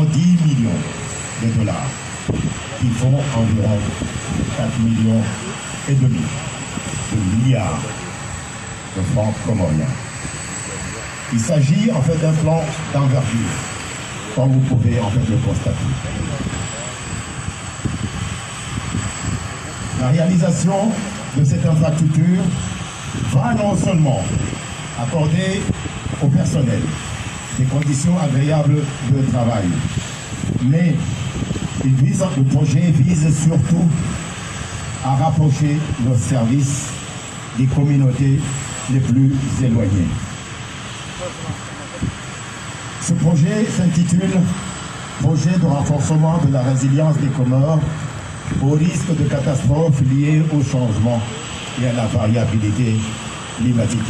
10 millions de dollars, qui font environ 4 millions et demi de milliards de francs comoriens. Il s'agit en fait d'un plan d'envergure, comme vous pouvez en fait le constater. La réalisation de cette infrastructure va non seulement accorder au personnel des conditions agréables de travail, mais le projet vise surtout à rapprocher nos services des communautés les plus éloignées. Ce projet s'intitule « Projet de renforcement de la résilience des Comores au risque de catastrophes liées au changement et à la variabilité climatique ».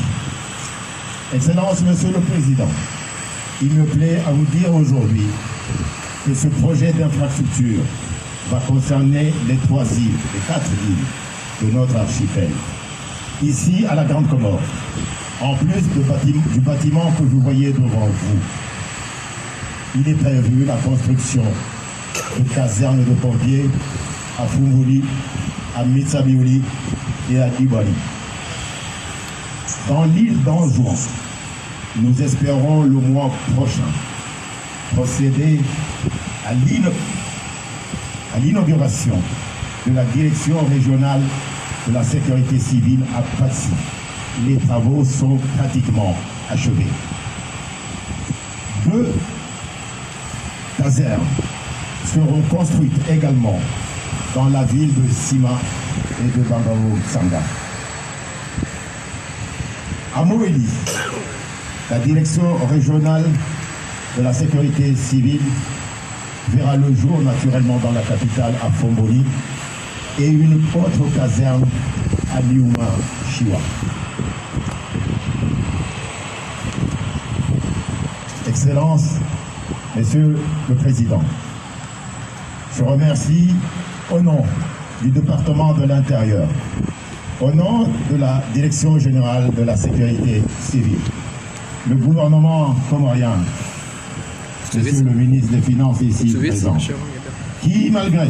Excellence, Monsieur le Président, il me plaît à vous dire aujourd'hui que ce projet d'infrastructure va concerner les 3 îles, les 4 îles de notre archipel. Ici, à la Grande Comore, en plus du bâtiment que vous voyez devant vous, il est prévu la construction de casernes de pompiers à Fumuli, à Mitsabioli et à Dibali. Dans l'île d'Anjouan, nous espérons le mois prochain procéder à l'inauguration de la direction régionale de la sécurité civile à Passy. Les travaux sont pratiquement achevés. 2 casernes seront construites également dans la ville de Sima et de Bambao Sanga. À Moélie, la direction régionale de la sécurité civile verra le jour naturellement dans la capitale à Fomboli et une autre caserne à Liuma, Chiwa. Excellence, Monsieur le Président, je remercie au nom du département de l'Intérieur, au nom de la Direction générale de la sécurité civile, le gouvernement comorien, Monsieur le ministre des Finances ici présent, qui, malgré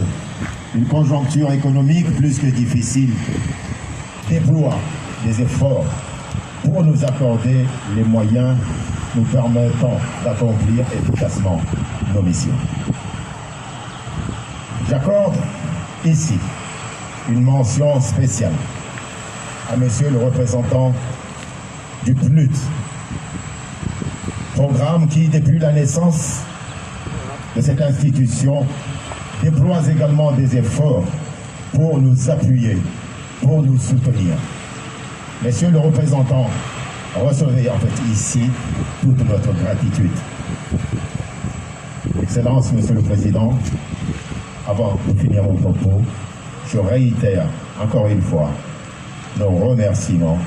une conjoncture économique plus que difficile, déploie des efforts pour nous accorder les moyens nous permettant d'accomplir efficacement nos missions. J'accorde ici une mention spéciale à Monsieur le représentant du PNUD, programme qui, depuis la naissance de cette institution, déploie également des efforts pour nous appuyer, pour nous soutenir. Monsieur le représentant, recevez en fait ici toute notre gratitude. Excellence, Monsieur le Président, avant de finir mon propos, je réitère encore une fois nos remerciements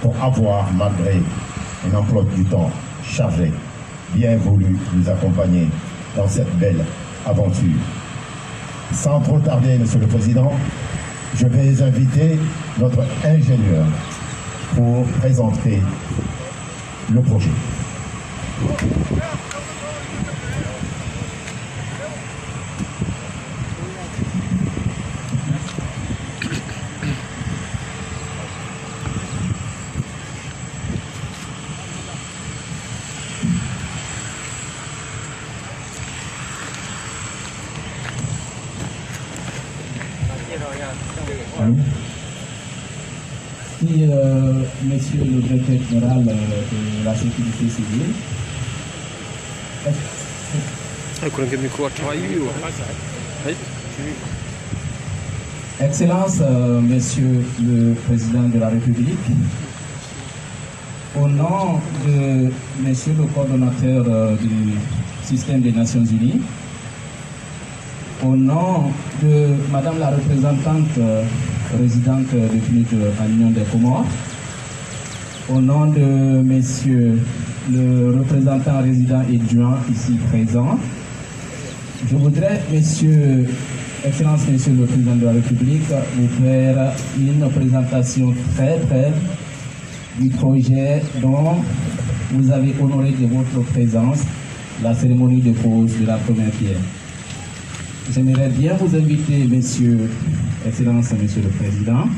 pour avoir, malgré un emploi du temps chargé, bien voulu nous accompagner dans cette belle aventure. Sans trop tarder, Monsieur le Président, je vais inviter notre ingénieur pour présenter le projet. Et Monsieur le directeur général de la sécurité civile. Excellence, Monsieur le Président de la République, au nom de Monsieur le coordonnateur du système des Nations Unies, au nom de Madame la représentante résidente de PNUD à l'Union des Comores, au nom de Monsieur le représentant résident adjoint ici présent, je voudrais, Excellence Monsieur le Président de la République, vous faire une présentation très brève du projet dont vous avez honoré de votre présence la cérémonie de pose de la première pierre. J'aimerais bien vous inviter, messieurs, Excellence, Monsieur le Président,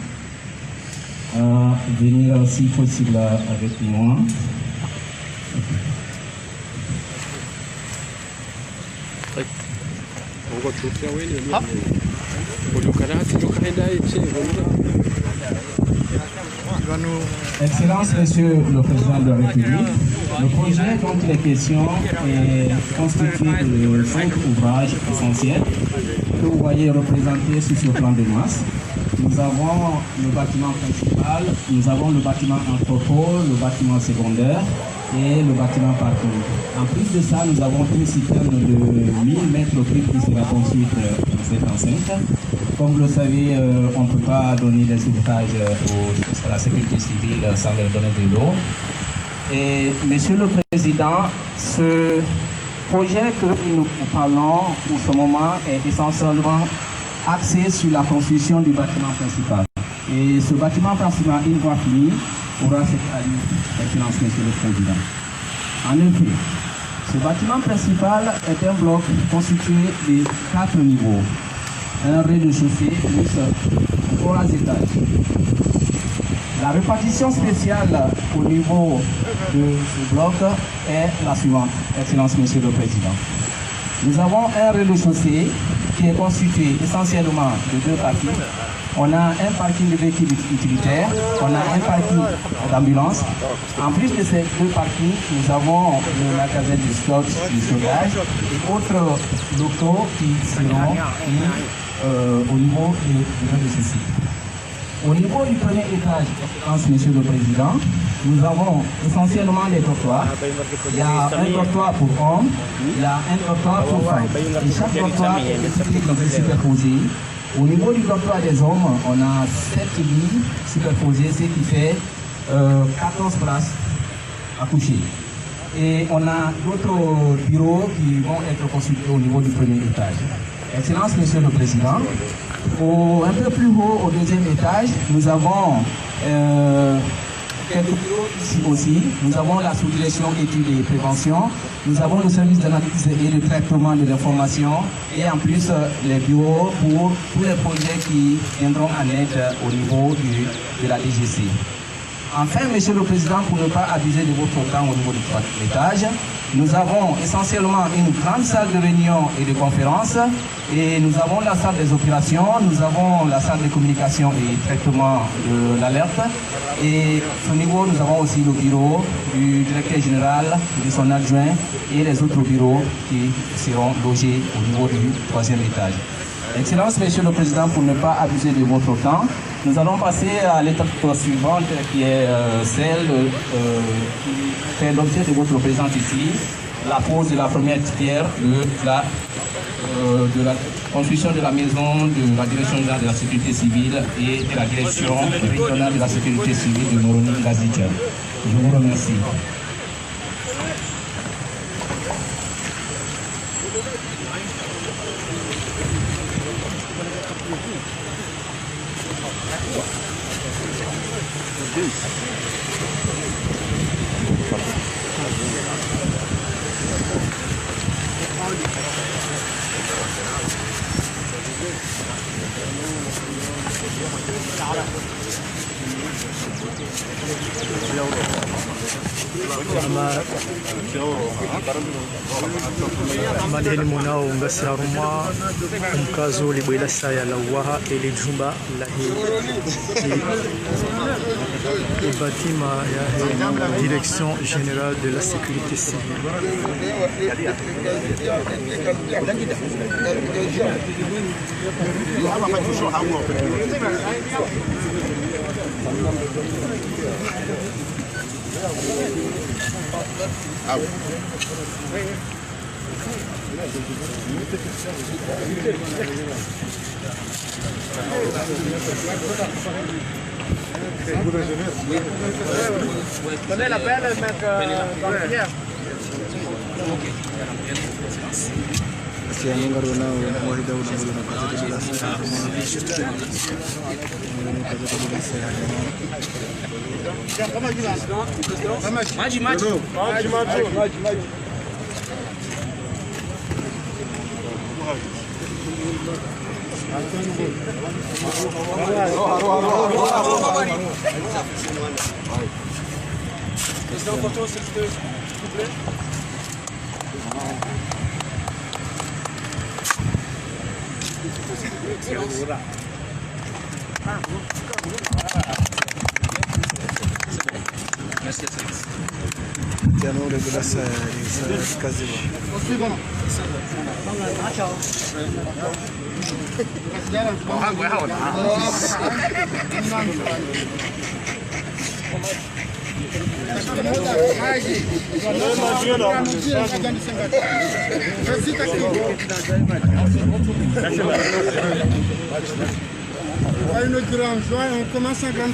à venir si possible avec moi. Excellence, Monsieur le Président de la République, le projet dont il est question est constitué de 5 ouvrages essentiels que vous voyez représentés sur ce plan de masse. Nous avons le bâtiment principal, nous avons le bâtiment entrepôt, le bâtiment secondaire et le bâtiment parking. En plus de ça, nous avons une citerne de 1000 mètres cubes qui sera construite dans cette enceinte. Comme vous le savez, on ne peut pas donner des ouvrages à la sécurité civile sans leur donner de l'eau. Et Monsieur le Président, ce projet que nous parlons pour ce moment est essentiellement axé sur la construction du bâtiment principal. Et ce bâtiment principal, une fois fini, pourra cette année, Excellence, Monsieur le Président. En effet, ce bâtiment principal est un bloc constitué de 4 niveaux. Un rez-de-chaussée plus 3 étages. La répartition spéciale au niveau de ce bloc est la suivante, Excellence, Monsieur le Président. Nous avons un rez-de-chaussée qui est constitué essentiellement de 2 parties. On a un parking de véhicules utilitaires, on a un parking d'ambulance. En plus de ces 2 parkings, nous avons le magasin du stock, du stockage et autres locaux qui seront mis au niveau du rez-de-chaussée. Au niveau du premier étage, Monsieur le Président, nous avons essentiellement les trottoirs. Il y a un trottoir pour hommes, il y a un trottoir pour femmes. Et chaque trottoir est équipé dans une superposée. Au niveau du trottoir des hommes, on a 7 lignes superposées, ce qui fait 14 places à coucher. Et on a d'autres bureaux qui vont être consultés au niveau du premier étage. Excellence, Monsieur le Président, un peu plus haut, au 2e étage, nous avons quelques bureaux ici aussi. Nous avons la sous-direction études et prévention. Nous avons le service d'analyse et de traitement de l'information. Et en plus, les bureaux pour tous les projets qui viendront en aide au niveau de la DGC. Enfin, Monsieur le Président, pour ne pas abuser de votre temps au niveau du 3e étage, nous avons essentiellement une grande salle de réunion et de conférence. Et nous avons la salle des opérations, nous avons la salle de communication et traitement de l'alerte. Et au niveau, nous avons aussi le bureau du directeur général, de son adjoint et les autres bureaux qui seront logés au niveau du 3e étage. Excellence, Monsieur le Président, pour ne pas abuser de votre temps, nous allons passer à l'étape suivante qui est celle qui fait l'objet de votre présence ici, la pose de la première pierre de la construction de la maison de la Direction générale de la sécurité civile et de la Direction régionale de la sécurité civile de Moroni-Ngazidja. Je vous remercie. Madeni Monao Ngasaruma Mkazo Libwela Saya la Waha et les Jumba la Batima ya Direction générale de la sécurité civile. Prenez la pelle et mettre dans la pierre. Maji. Président Porto, s'il vous plaît. Merci. Tiano le glace quasiment. On commence à grand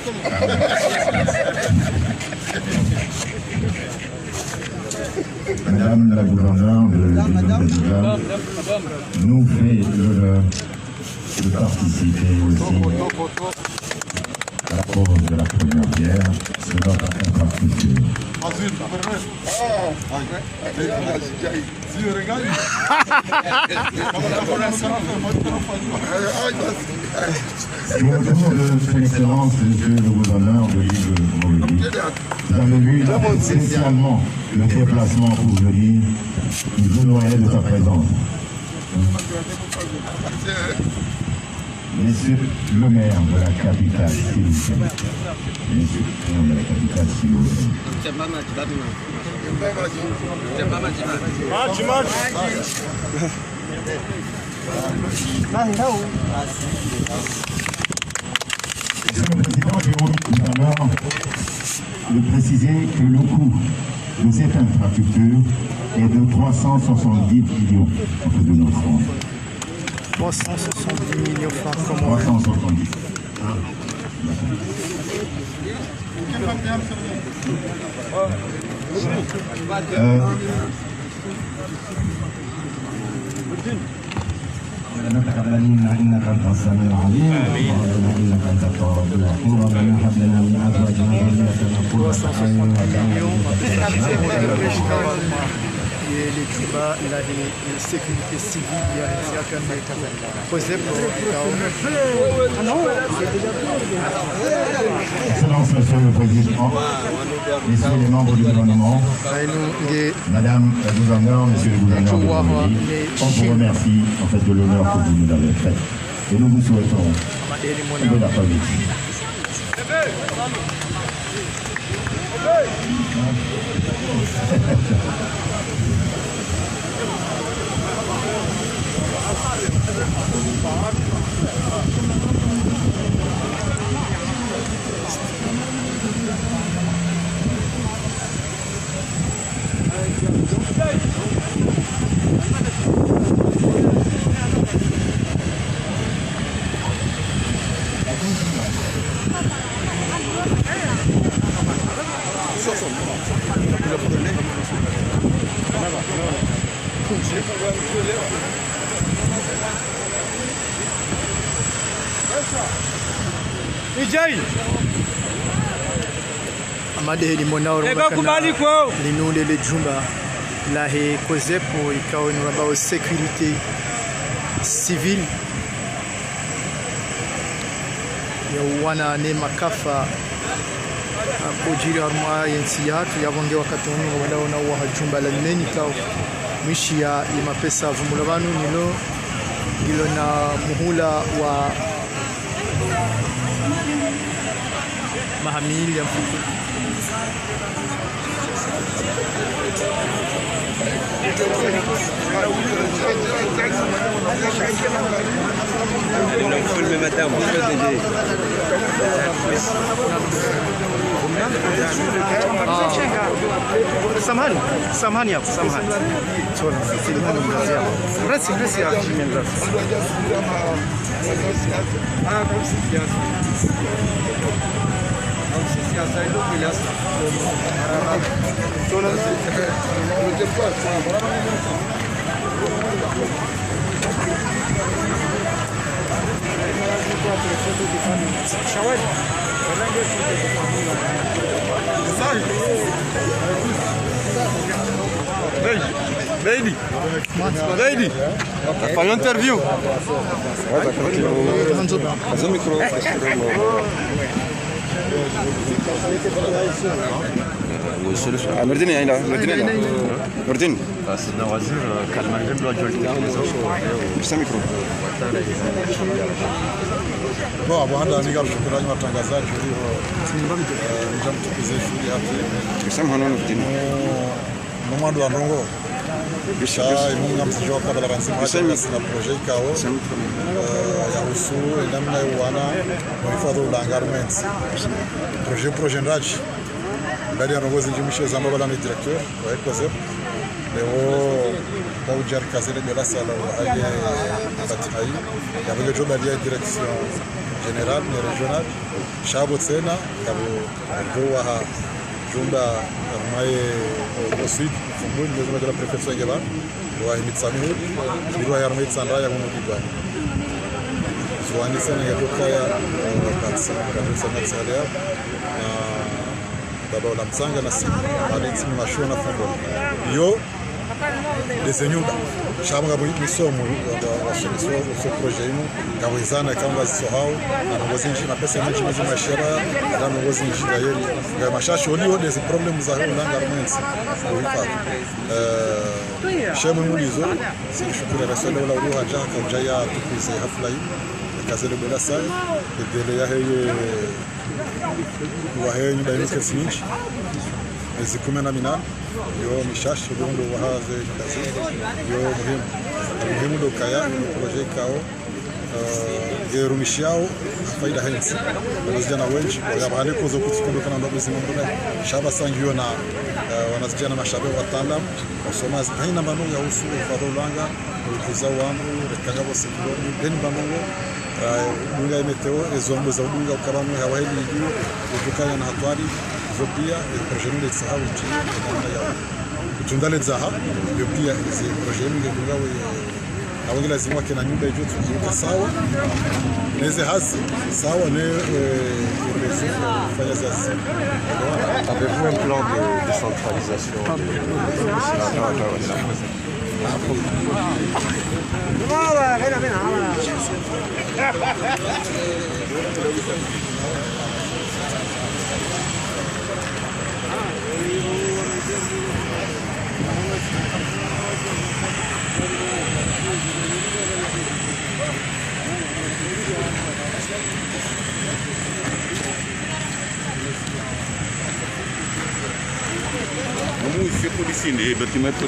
Madame la gouverneure de l'État nous fait l'honneur de participer aussi à la pose de la première pierre sur notre infrastructure. Pour le tour de son excellence, monsieur le gouverneur de l'île de Mauricie, vous avez vu spécialement le déplacement pour venir nous honorer de sa présence. Monsieur le maire de la capitale, s'il vous plaît. Monsieur le maire de la capitale, s'il vous plaît. Monsieur le Président, j'ai envie tout à l'heure de préciser que le coût de cette infrastructure est de 370 millions de nos francs. 370 millions de francs, comment 370. تقبل منا انك انت السميع العليم وارزقنا انك انت التواب الرحيم ربنا هب لنا من ازواجنا وذريتنا قرة اعين واجعلنا Likiba la sécurité civile ya siaka meka kozepo Excellence, Monsieur le Président, Messieurs les membres du gouvernement, Madame la gouverneure, Monsieur le gouverneur de Mauricie, on vous remercie en fait de l'honneur que vous nous avez fait et nous vous souhaitons de la famille. Amade limonao linunde le jumba la he kozepo ikao ni mabao sécurité civile ya wana ne makafa kujiri arma yensi yatu yabonge wakati mungu wadao na wa jumba la neni kao mishia ya mapesa vumulabanu nilo na muhula wa mahamili ya mfuku samahani hapo samahani rasi ya Beijo. Lady. Lady. Faz uma interview. Faz um micro. نردين هنا نردين سيدنا وزير كلمة جملة جولتك ميكرو Bon, Bwana niga shukrani watangazaji mjamtukize shughuli hapa. Sema hano nurdin. Mwandu wa Ndongo. Bisha imunga msijo kabla ransi mwa na projet kao. Ya usu namna wana mfadho la garments. Projet ndaji. Ndani ya Ndongo zinjimishe zamba bala ni directeur wa Ecozer. Leo Baujar Kazele de la Sala aye Batai. Ya vile joba ya direction général et régional Chabo Tsena kabo doa ha jumba mai osid fumbuni ndio la préfecture ya Gaba wa Himitsamihu ndio ya Armeit Sandra ya Mungu Swani sana ya toka ya Katsa kabisa na Salia na baba la Msanga na simu aleti mashona fumbuni yo desenhuda chama ngabo misomo wa so projet imo kawezana kama zisohau na ngozi nchi na pesa nchi mezi mashara na ngozi nchi da yeri ga mashasho ni des problems za hula garments uifa shemu mulizo si shukura rasula wala ruha jaka jaya tukize hafla hii kazele bila sai dele ya heye wa heye ni dayo kesinchi ezi 18 yo mishashi dondo wahaze kazi yo muhimu do kaya projet kao gerumishiao faida hensi wanazijana wengi wale kuzo kutukundo kana ndo bizima ndo shaba sangio na wanazijana mashabe wataalamu wasoma haina maneno ya usu fadolanga kuzawa amru rekagabo sekondari deni bango bunga meteo ezombo za bunga ukabamu hawaili juu kutokana na hatari pia projet ni sahau chini ya kutundale zaha ndio pia hizi projet ni kungawe awangela lazima kina nyumba hiyo tukiweka sawa neze hasi sawa ne fanya zazi. Avez-vous un plan de décentralisation Vamos ser polícia né, batimento.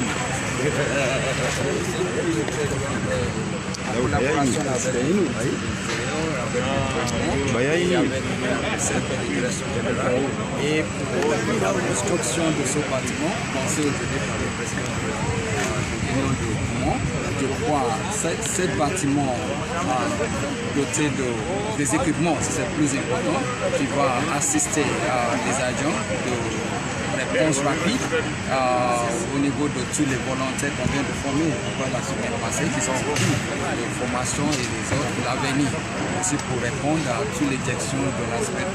Et pour la construction de ce bâtiment, pensé au début par le président de Goumont, je crois que ce bâtiment doté des équipements, c'est le plus important, qui va assister les agents de réponse rapide au niveau de tous les volontaires qu'on vient de former la semaine passée, qui sont en cours de formation et les autres pour l'avenir, aussi pour répondre à toutes les directions de l'aspect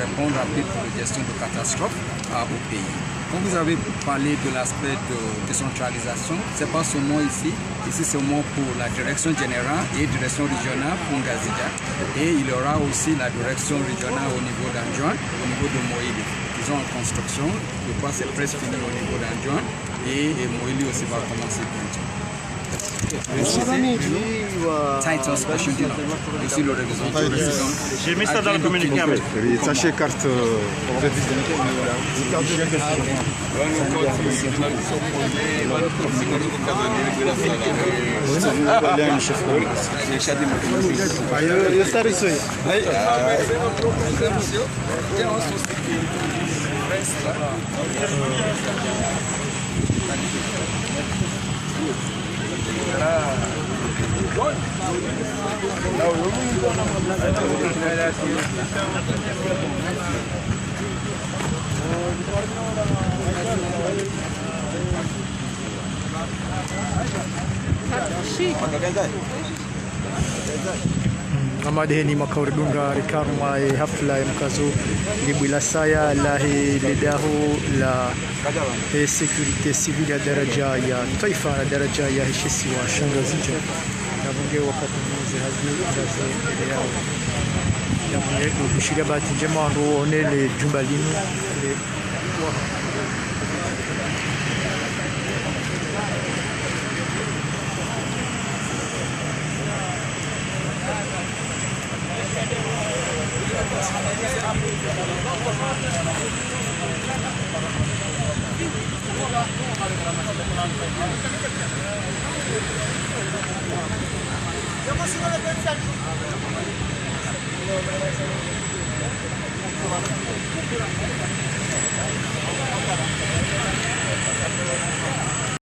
répondre rapide pour la gestion de catastrophes au pays. Quand vous avez parlé de l'aspect de décentralisation, ce n'est pas seulement ici c'est seulement pour la direction générale et direction régionale pour Ngazija. Et il y aura aussi la direction régionale au niveau d'Anjouan, au niveau de Moïli. Ils sont en construction, je crois que c'est presque fini au niveau d'Anjouan et Moïli aussi va commencer bientôt. Title Special Dealer. Aussi le représentant. J'ai mis ça dans le communiqué. Sachez carte ngamadeni makaurdunga rikarma hafla ya mkazo libwila saya lahi lidahu la security civil ya daraja ya taifa na daraja ya heshisi wa shangazija na bunge wakati mwezi hazi ndaze mbele yao ya bunge kushiria bahati njema ndo onele jumba linu